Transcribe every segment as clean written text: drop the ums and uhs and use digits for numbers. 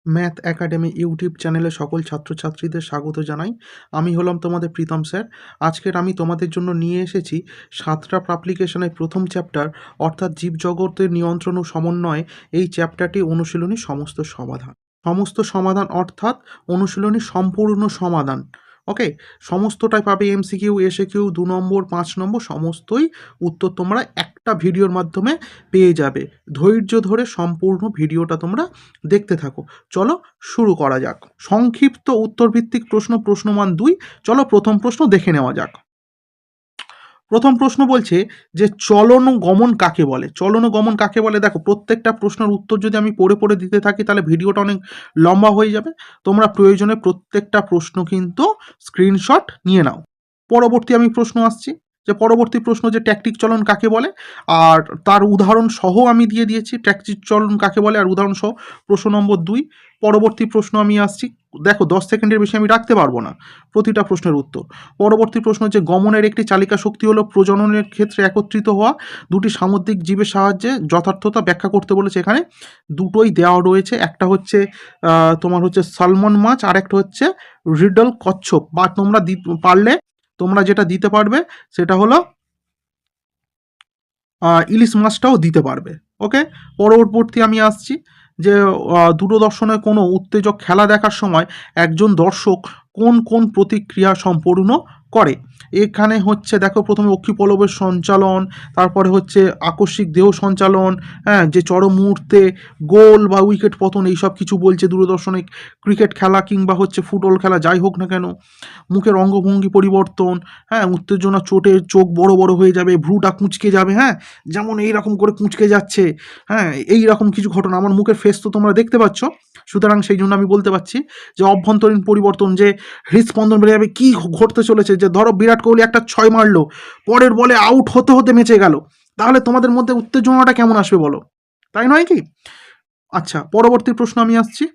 Math academy YouTube চ্যানেলে সকল ছাত্রছাত্রীদের স্বাগত জানাই। আমি হলাম তোমাদের প্রীতম স্যার। আজকের আমি তোমাদের জন্য নিয়ে এসেছি সাতটা অ্যাপ্লিকেশনের প্রথম চ্যাপ্টার অর্থাৎ জীবজগতের নিয়ন্ত্রণ ও সমন্বয়ে। এই চ্যাপ্টারটি অনুশীলনী সমস্ত সমাধান অর্থাৎ অনুশীলনী সম্পূর্ণ সমাধান। ওকে, সমস্তটাই পাবে এমসিকিউ, এসএকিউ, 2 নম্বর, 5 নম্বর সমস্তই উত্তর তোমরা একটা ভিডিওর মাধ্যমে পেয়ে যাবে। ধৈর্য ধরে সম্পূর্ণ ভিডিওটা তোমরা দেখতে থাকো। চলো শুরু করা যাক। সংক্ষিপ্ত উত্তরভিত্তিক প্রশ্নমান 2। চলো প্রথম প্রশ্ন দেখে নেওয়া যাক। প্রথম প্রশ্ন বলছে যে চলন গমন কাকে বলে। চলন গমন কাকে বলে, দেখো প্রত্যেকটা প্রশ্নের উত্তর যদি আমি পড়ে পড়ে দিতে থাকি তাহলে ভিডিওটা অনেক লম্বা হয়ে যাবে। তোমরা প্রয়োজনে প্রত্যেকটা প্রশ্ন কিন্তু স্ক্রিনশট নিয়ে নাও। পরবর্তী আমি প্রশ্ন আসছি যে পরবর্তী প্রশ্ন যে ট্যাকটিক চলন কাকে বলে, আর তার উদাহরণ সহ আমি দিয়ে দিয়েছি ট্যাকটিক চলন কাকে বলে আর উদাহরণ সহ। প্রশ্ন নম্বর 2। পরবর্তী প্রশ্ন আমি আসছি, দেখো 10 সেকেন্ডের বেশি আমি রাখতে পারবো না প্রতিটা প্রশ্নের উত্তর। পরবর্তী প্রশ্ন যে গমনের একটি চালিকা শক্তি হলো প্রজননের ক্ষেত্রে একত্রিত হওয়া দুটি সামুদ্রিক জীবের সাহায্যে যথার্থতা ব্যাখ্যা করতে বলেছে। এখানে দুটোই দেওয়া রয়েছে, একটা হচ্ছে তোমার হচ্ছে সালমন মাছ আর একটা হচ্ছে রিডল কচ্ছপ। বা তোমরা পারলে তোমরা যেটা দিতে পারবে সেটা হলো ইলিশ মাছটাও দিতে পারবে। ওকে, পরবর্তী আমি আসছি যে দূরদর্শনে কোনো উত্তেজক খেলা দেখার সময় একজন দর্শক কোন কোন প্রতিক্রিয়া সম্পূর্ণ করে। এখানে হচ্ছে দেখো প্রথমে অক্ষিপলবের সঞ্চালন, তারপরে হচ্ছে আকস্মিক দেহ সঞ্চালন, হ্যাঁ, যে চরম মুহূর্তে গোল বা উইকেট পতন এইসব কিছু বলছে দূরদর্শনে। ক্রিকেট খেলা কিংবা হচ্ছে ফুটবল খেলা যাই হোক না কেন, মুখের অঙ্গভঙ্গি পরিবর্তন, হ্যাঁ, উত্তেজনা চোটে চোখ বড় বড় হয়ে যাবে, ভ্রুটা কুঁচকে যাবে, হ্যাঁ, যেমন এইরকম করে কুঁচকে যাচ্ছে, হ্যাঁ, এই রকম কিছু ঘটনা। আমার মুখের ফেস তো তোমরা দেখতে পাচ্ছ, সুতরাং সেই জন্য আমি বলতে পারছি যে অভ্যন্তরীণ পরিবর্তন, যে হৃদস্পন্দন বেড়ে যাবে। কি ঘটতে চলেছে, যে ধরো বিরাট কোহলি একটা 6 মারলো, পরের বলে আউট হতে হতে বেঁচে গেল, তাহলে তোমাদের মধ্যে উত্তেজনাটা কেমন আসবে বলো, তাই নয় কি? আচ্ছা, পরবর্তী প্রশ্ন আমি আসছি।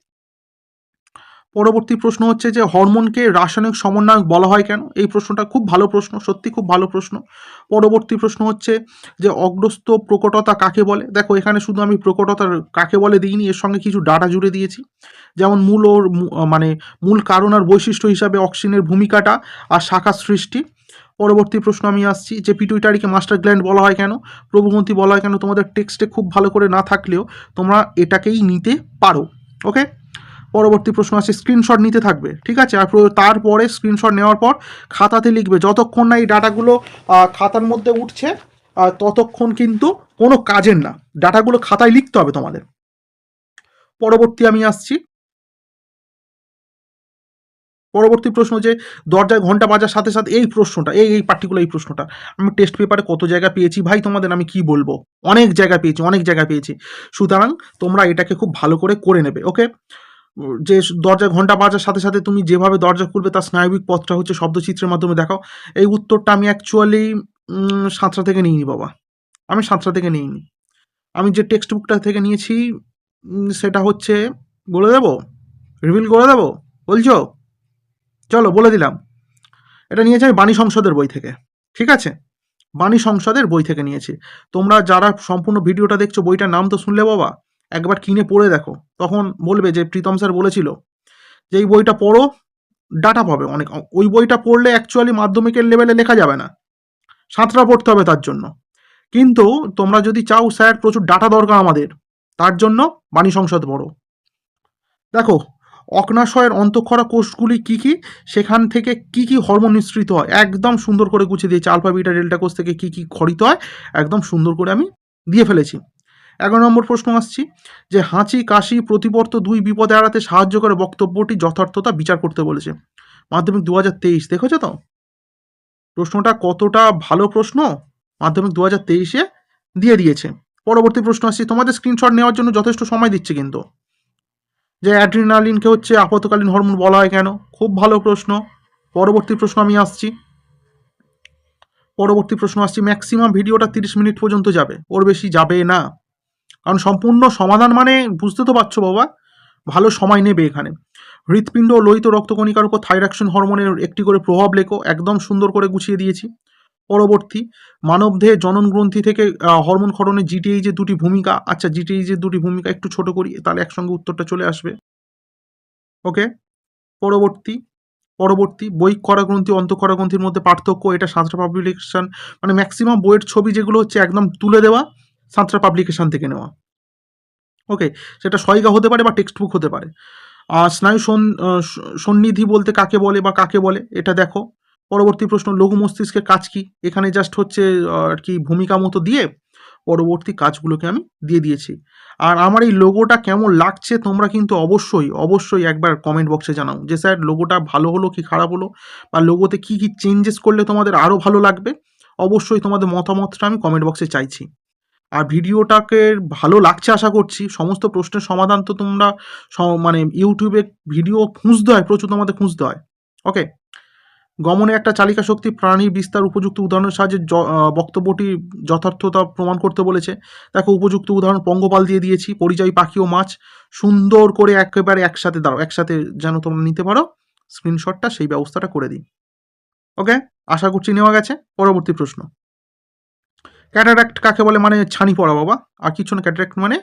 পরবর্তী প্রশ্ন হচ্ছে যে হরমোনকে রাসায়নিক সমন্বয়ক বলা হয় কেন। এই প্রশ্নটা খুব ভালো প্রশ্ন, সত্যি খুব ভালো প্রশ্ন। পরবর্তী প্রশ্ন হচ্ছে যে অগ্রস্ত প্রকটতা কাকে বলে। দেখো এখানে শুধু আমি প্রকটতা কাকে বলে দিইনি, এর সঙ্গে কিছু ডাটা জুড়ে দিয়েছি, যেমন মূল কারণ আর বৈশিষ্ট্য হিসাবে অক্সিজেনের ভূমিকাটা আর শাখা সৃষ্টি। পরবর্তী প্রশ্ন আমি আসছি যে পিটুইটারিকে মাস্টার গ্ল্যান্ড বলা হয় কেন, প্রভুমন্ত্রী বলা হয় কেন। তোমাদের টেক্সটে খুব ভালো করে না থাকলেও তোমরা এটাকেই নিতে পারো। ওকে, পরবর্তী প্রশ্ন আছে, স্ক্রিনশট নিতে থাকবে, ঠিক আছে। আর তারপরে স্ক্রিনশট নেওয়ার পর খাতাতে লিখবে, যতক্ষণ না এই ডাটাগুলো খাতার মধ্যে উঠছে ততক্ষণ কিন্তু কোনো কাজের না, ডাটাগুলো খাতায় লিখতে হবে তোমাদের। পরবর্তী আমি আসছি, পরবর্তী প্রশ্ন যে দরজায় ঘন্টা বাজার সাথে সাথে, এই প্রশ্নটা এই পার্টিকুলার এই প্রশ্নটা আমি টেস্ট পেপারে কত জায়গা পেয়েছি ভাই তোমাদের আমি কি বলবো, অনেক জায়গায় পেয়েছি, অনেক জায়গায় পেয়েছি। সুতরাং তোমরা এটাকে খুব ভালো করে নেবে। ওকে, যে দরজায় ঘন্টা বাজার সাথে সাথে তুমি যেভাবে দরজা খুলবে তার স্নায়বিক পথটা হচ্ছে শব্দচিত্রের মাধ্যমে দেখাও। এই উত্তরটা আমি অ্যাকচুয়ালি সাঁতরা থেকে নিইনি বাবা, আমি সাঁতরা থেকে নিইনি। আমি যে টেক্সট বুকটা থেকে নিয়েছি সেটা হচ্ছে, বলে দেবো, রিভিল করে দেবো বলছো, চলো বলে দিলাম। এটা নিয়েছি আমি বাণী সংসদের বই থেকে, ঠিক আছে, বাণী সংসদের বই থেকে নিয়েছি। তোমরা যারা সম্পূর্ণ ভিডিওটা দেখছো বইটার নাম তো শুনলে বাবা, একবার কিনে পড়ে দেখো, তখন বলবে যে প্রীতম স্যার বলেছিল যে এই বইটা পড়ো, ডাটা পাবে অনেক। ওই বইটা পড়লে অ্যাকচুয়ালি মাধ্যমিকের লেভেলে লেখা যাবে না, সাঁতরা পড়তে হবে তার জন্য। কিন্তু তোমরা যদি চাও স্যার প্রচুর ডাটা দরকার আমাদের, তার জন্য বাণী সংসদ পড়ো। দেখো অগ্নাশয়ের অন্তঃক্ষরা কোষগুলি কি কি, সেখান থেকে কি কি হরমোন নিঃসৃত হয়, একদম সুন্দর করে গুছিয়ে দিয়েছি। আলফা বিটা ডেল্টা কোষ থেকে কি কি খরিত হয় একদম সুন্দর করে আমি দিয়ে ফেলেছি। 11 নম্বর প্রশ্ন আসছি যে হাঁচি কাশি প্রতিবর্ত দুই বিপদে এড়াতে সাহায্য করে বক্তব্যটি যথার্থতা বিচার করতে বলেছে। মাধ্যমিক 2023 দেখেছো তো প্রশ্নটা কতটা ভালো প্রশ্ন, মাধ্যমিক 2023-এ দিয়ে দিয়েছে। পরবর্তী প্রশ্ন আসছে, তোমাদের স্ক্রিনশট নেওয়ার জন্য যথেষ্ট সময় দিচ্ছে কিন্তু, যে অ্যাড্রিনালিনকে হচ্ছে আপতকালীন হরমোন বলা হয় কেন, খুব ভালো প্রশ্ন। পরবর্তী প্রশ্ন আমি আসছি, ম্যাক্সিমাম ভিডিওটা 30 মিনিট পর্যন্ত যাবে, ওর বেশি যাবে না, কারণ সম্পূর্ণ সমাধান মানে বুঝতে তো পারছো বাবা, ভালো সময় নেবে এখানে। হৃৎপিণ্ড ও লোহিত রক্তকণিকার উপর থাইরক্সিন হরমোনের একটি করে প্রভাব লেখো, একদম সুন্দর করে গুছিয়ে দিয়েছি। পরবর্তী, মানবদেহে জনন গ্রন্থি থেকে হরমোন ক্ষরণে জিটিএইচের দুটি ভূমিকা। আচ্ছা, জিটিএইচের দুটি ভূমিকা একটু ছোট করি, তাহলে একসঙ্গে উত্তরটা চলে আসবে। ওকে, পরবর্তী পরবর্তী বই করা গ্রন্থি অন্তঃকরা গ্রন্থির মধ্যে পার্থক্য, এটা সাঁতরা পাবলিকেশন, মানে ম্যাক্সিমাম বইয়ের ছবি যেগুলো হচ্ছে একদম তুলে দেওয়া সাঁতরা পাবলিকেশন থেকে নেওয়া। ওকে, সেটা সহায়িকা হতে পারে বা টেক্সট বুক হতে পারে। স্নায়ু সন্নিধি বলতে কাকে বলে বা কাকে বলে এটা দেখো। পরবর্তী প্রশ্ন, লঘু মস্তিষ্কের কাজ কি? এখানে জাস্ট হচ্ছে আর কি ভূমিকা মতো দিয়ে পরবর্তী কাজগুলোকে আমি দিয়ে দিয়েছি। আর আমার এই লোগোটা কেমন লাগছে তোমরা কিন্তু অবশ্যই অবশ্যই একবার কমেন্ট বক্সে জানাও যে স্যার লোগোটা ভালো হলো কি খারাপ হলো, বা লোগোতে কী কী চেঞ্জেস করলে তোমাদের আরও ভালো লাগবে। অবশ্যই তোমাদের মতামতটা আমি কমেন্ট বক্সে চাইছি। আর ভিডিওটাকে ভালো লাগছে আশা করছি। সমস্ত প্রশ্নের সমাধান তো তোমরা মানে ইউটিউবে ভিডিও খুঁজতে হয়, প্রচুর তোমাদের খুঁজতে হয়। ওকে, গমনে একটা চালিকা শক্তি প্রাণীর বিস্তার উপযুক্ত উদাহরণের সাহায্যে বক্তব্যটি যথার্থতা প্রমাণ করতে বলেছে। দেখো উপযুক্ত উদাহরণ পঙ্গপাল দিয়ে দিয়েছি, পরিযায়ী পাখি ও মাছ। সুন্দর করে একেবারে একসাথে দাঁড়াও, একসাথে যেন তোমরা নিতে পারো স্ক্রিনশটটা, সেই ব্যবস্থাটা করে দিই। ওকে, আশা করছি নেওয়া গেছে। পরবর্তী প্রশ্ন, ক্যাটারাক্ট কাকে বলে? মানে ছানি পড়া বাবা, আর কিছু না। ক্যাটারাক্ট মানে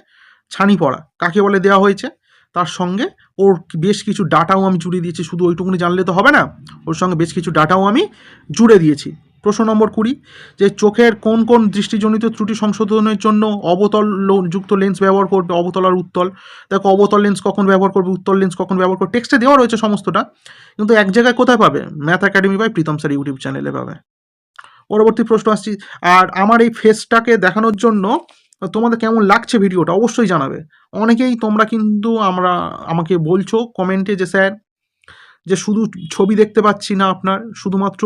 ছানি পড়া কাকে বলে দেওয়া হয়েছে, তার সঙ্গে ওর বেশ কিছু ডাটাও আমি জুড়ে দিয়েছি। শুধু ওইটুকুনি জানলে তো হবে না, ওর সঙ্গে বেশ কিছু ডাটাও আমি জুড়ে দিয়েছি। প্রশ্ন নম্বর 20, যে চোখের কোন কোন দৃষ্টিজনিত ত্রুটি সংশোধনের জন্য অবতল যুক্ত লেন্স ব্যবহার করবে? অবতল আর উত্তল। দেখো অবতল লেন্স কখন ব্যবহার করবে, উত্তল লেন্স কখন ব্যবহার করবে, টেক্সটে দেওয়া রয়েছে সমস্তটা, কিন্তু এক জায়গায় কোথায় পাবে? Math academy by Pritam sir YouTube চ্যানেলে পাবে। পরবর্তী প্রশ্ন আসছি, আর আমার এই ফেসটাকে দেখানোর জন্য তোমাদের কেমন লাগছে ভিডিওটা অবশ্যই জানাবে। অনেকেই তোমরা কিন্তু আমাকে বলছো কমেন্টে যে স্যার, যে শুধু ছবি দেখতে পাচ্ছি না আপনার, শুধুমাত্র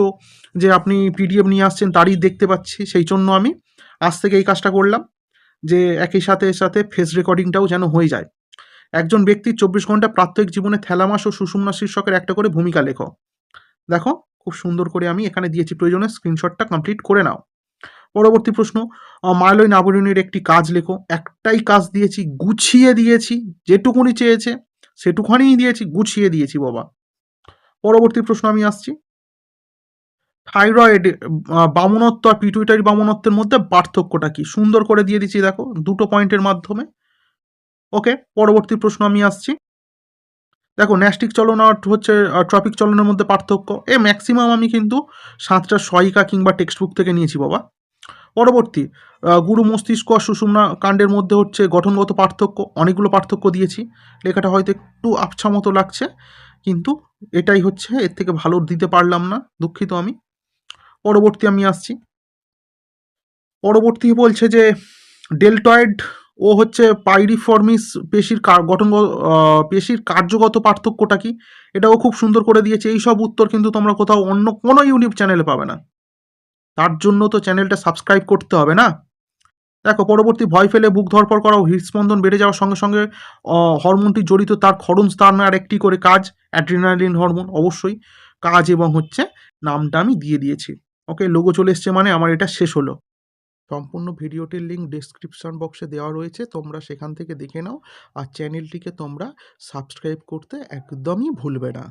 যে আপনি পিডিএফ নিয়ে আসছেন তারই দেখতে পাচ্ছি। সেই জন্য আমি আজ থেকে এই কাজটা করলাম, যে একই সাথে সাথে ফেস রেকর্ডিংটাও যেন হয়ে যায়। একজন ব্যক্তির 24 ঘন্টা প্রাত্যহিক জীবনে থ্যালামাস ও সুষুম্না শীর্ষকের একটা করে ভূমিকা লেখো। দেখো খুব সুন্দর করে আমি এখানে দিয়েছি, প্রয়োজনে স্ক্রিনশটটা কমপ্লিট করে নাও। পরবর্তী প্রশ্ন, মাইলোইন আবরণীর একটি কাজ লেখো। একটাই কাজ দিয়েছি, গুছিয়ে দিয়েছি, যেটুকুনি চেয়েছে সেটুখানিই দিয়েছি, গুছিয়ে দিয়েছি বাবা। পরবর্তী প্রশ্ন আমি আসছি, থাইরয়েড বামনত্ব আর পিটুইটারি বামনত্বের মধ্যে পার্থক্যটা কি? সুন্দর করে দিয়ে দিচ্ছি দেখো, দুটো পয়েন্টের মাধ্যমে। ওকে, পরবর্তী প্রশ্ন আমি আসছি, দেখো ন্যাস্টিক চলন আর হচ্ছে ট্রপিক চলনের মধ্যে পার্থক্য। ম্যাক্সিমাম আমি কিন্তু 7টা সহায়িকা কিংবা টেক্সট বুক থেকে নিয়েছি বাবা। পরবর্তী, গুরু মস্তিষ্ক আর সুষুম্না কাণ্ডের মধ্যে হচ্ছে গঠনগত পার্থক্য, অনেকগুলো পার্থক্য দিয়েছি। লেখাটা হয়তো একটু আবছা মতো লাগছে, কিন্তু এটাই হচ্ছে, এর থেকে ভালো দিতে পারলাম না, দুঃখিত আমি। পরবর্তী আমি আসছি, পরবর্তী বলছে যে ডেল্টয়েড ও হচ্ছে পাইরিফর্মিস পেশির পেশির কার্যগত পার্থক্যটা কি? এটাও খুব সুন্দর করে দিয়েছে। এই সব উত্তর কিন্তু তোমরা কোথাও অন্য কোনো ইউটিউব চ্যানেলে পাবে না, তার জন্য তো চ্যানেলটা সাবস্ক্রাইব করতে হবে না। দেখো পরবর্তী, ভয় ফেলে বুক ধড়ফড় করা ও হৃদস্পন্দন বেড়ে যাওয়ার সঙ্গে সঙ্গে হরমোনটি জড়িত, তার ক্ষরণ স্থান আর একটি করে কাজ, অ্যাড্রিনালিন হরমোন। অবশ্যই কাজ এবং হচ্ছে নামটা আমি দিয়ে দিয়েছি। ওকে, লোগো চলে এসছে মানে আমার এটা শেষ হলো। সম্পূর্ণ ভিডিওটির লিঙ্ক ডেসক্রিপশন বক্সে দেওয়া রয়েছে, তোমরা সেখান থেকে দেখে নাও। আর চ্যানেলটিকে তোমরা সাবস্ক্রাইব করতে একদমই ভুলবে না।